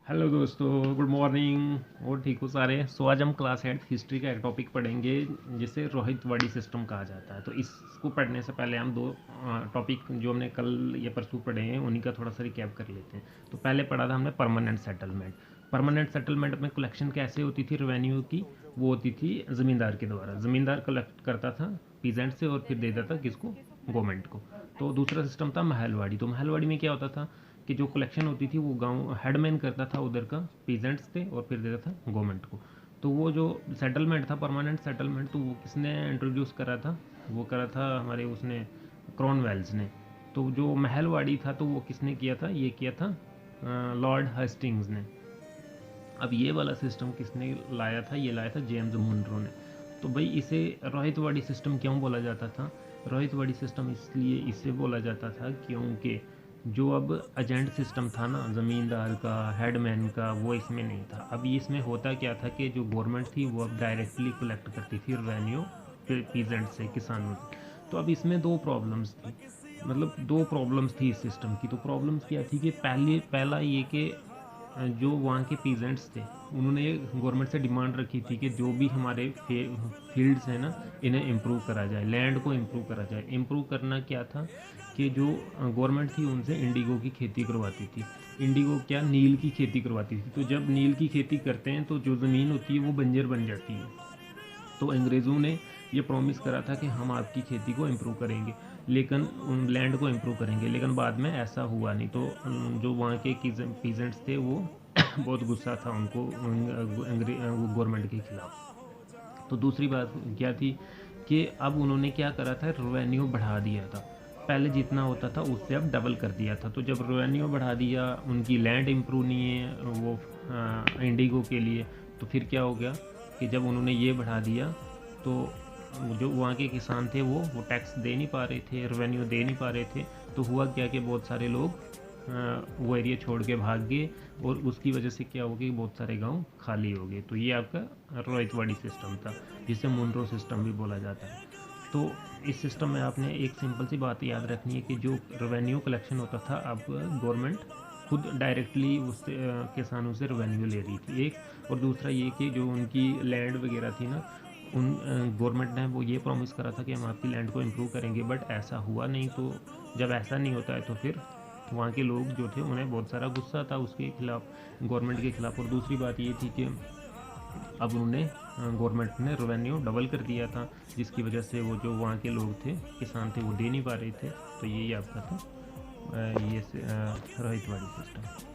Hello दोस्तों, good morning. और ठीक हो सारे? आज हम क्लास 8 हिस्ट्री का एक टॉपिक पढ़ेंगे जिसे रोहितवाड़ी सिस्टम कहा जाता है। तो इसको पढ़ने से पहले हम दो टॉपिक जो हमने कल या परसों पढ़े हैं उन्हीं का थोड़ा सा रिकैप कर लेते हैं। तो पहले पढ़ा था हमने परमानेंट सेटलमेंट। परमानेंट सेटलमेंट में कलेक्शन कैसे होती थी रेवेन्यू की? वो होती थी ज़मींदार के द्वारा। ज़मींदार कलेक्ट करता था पीजेंट से और फिर देता था किसको? गवर्नमेंट को। तो दूसरा सिस्टम था महलवाड़ी। तो महलवाड़ी में क्या होता था कि जो कलेक्शन होती थी वो गांव हेडमैन करता था, उधर का पीजेंट्स थे, और फिर देता था गवर्नमेंट को। तो वो जो सेटलमेंट था, परमानेंट सेटलमेंट, तो वो किसने इंट्रोड्यूस करा था? वो करा था हमारे उसने, क्रॉनवेल्स ने। तो जो महलवाड़ी था तो वो किसने किया था? ये किया था लॉर्ड हेस्टिंग्स ने। अब ये वाला सिस्टम किसने लाया था? ये लाया था जेम्स मुनरो ने। तो भाई इसे रोहितवाड़ी सिस्टम क्यों बोला जाता था? रोहितवाड़ी सिस्टम इसलिए इसे बोला जाता था क्योंकि जो अब एजेंट सिस्टम था ना ज़मींदार का, हेडमैन का, वो इसमें नहीं था। अब इसमें होता क्या था कि जो गवर्नमेंट थी वो अब डायरेक्टली कलेक्ट करती थी रेवेन्यू पीजेंट से, किसानों से। तो अब इसमें दो प्रॉब्लम्स थी, मतलब दो प्रॉब्लम्स थी इस सिस्टम की। तो प्रॉब्लम्स क्या थी कि पहला ये कि जो वहाँ के पीजेंट्स थे उन्होंने गवर्नमेंट से डिमांड रखी थी कि जो भी हमारे फील्ड्स हैं ना, इन्हें इम्प्रूव करा जाए, लैंड को इम्प्रूव करा जाए। इम्प्रूव करना क्या था कि जो गवर्नमेंट थी उनसे इंडिगो की खेती करवाती थी। इंडिगो क्या? नील की खेती करवाती थी। तो जब नील की खेती करते हैं तो जो ज़मीन होती है वो बंजर बन जाती है। तो अंग्रेज़ों ने ये प्रॉमिस करा था कि हम आपकी खेती को इम्प्रूव करेंगे, लेकिन उन लैंड को इम्प्रूव करेंगे, लेकिन बाद में ऐसा हुआ नहीं। तो जो वहाँ के पीजेंट्स थे वो बहुत गुस्सा था उनको गवर्नमेंट के खिलाफ। तो दूसरी बात क्या थी कि अब उन्होंने क्या करा था? रेवेन्यू बढ़ा दिया था। पहले जितना होता था उससे अब डबल कर दिया था। तो जब रेवेन्यू बढ़ा दिया, उनकी लैंड इम्प्रूव नहीं है वो इंडिगो के लिए, तो फिर क्या हो गया कि जब उन्होंने ये बढ़ा दिया तो जो वहाँ के किसान थे वो टैक्स दे नहीं पा रहे थे, रेवेन्यू दे नहीं पा रहे थे। तो हुआ क्या कि बहुत सारे लोग वो एरिया छोड़ के भाग गए, और उसकी वजह से क्या हो गया कि बहुत सारे गांव खाली हो गए। तो ये आपका रोहितवाड़ी सिस्टम था, जिसे मुनरो सिस्टम भी बोला जाता है। तो इस सिस्टम में आपने एक सिंपल सी बात याद रखनी है कि जो रेवेन्यू कलेक्शन होता था, अब गवर्नमेंट खुद डायरेक्टली उससे किसानों से रेवेन्यू ले रही थी, एक। और दूसरा ये कि जो उनकी लैंड वगैरह थी ना, उन गवर्नमेंट ने वो ये प्रॉमिस करा था कि हम आपकी लैंड को इम्प्रूव करेंगे, बट ऐसा हुआ नहीं। तो जब ऐसा नहीं होता है तो फिर वहाँ के लोग जो थे उन्हें बहुत सारा गुस्सा था उसके खिलाफ, गवर्नमेंट के खिलाफ। और दूसरी बात ये थी कि अब उन्होंने गवर्नमेंट ने रेवेन्यू डबल कर दिया था, जिसकी वजह से वो जो वहाँ के लोग थे, किसान थे, वो दे नहीं पा रहे थे। तो यही आपका था ये रोहितवाड़ी सिस्टम।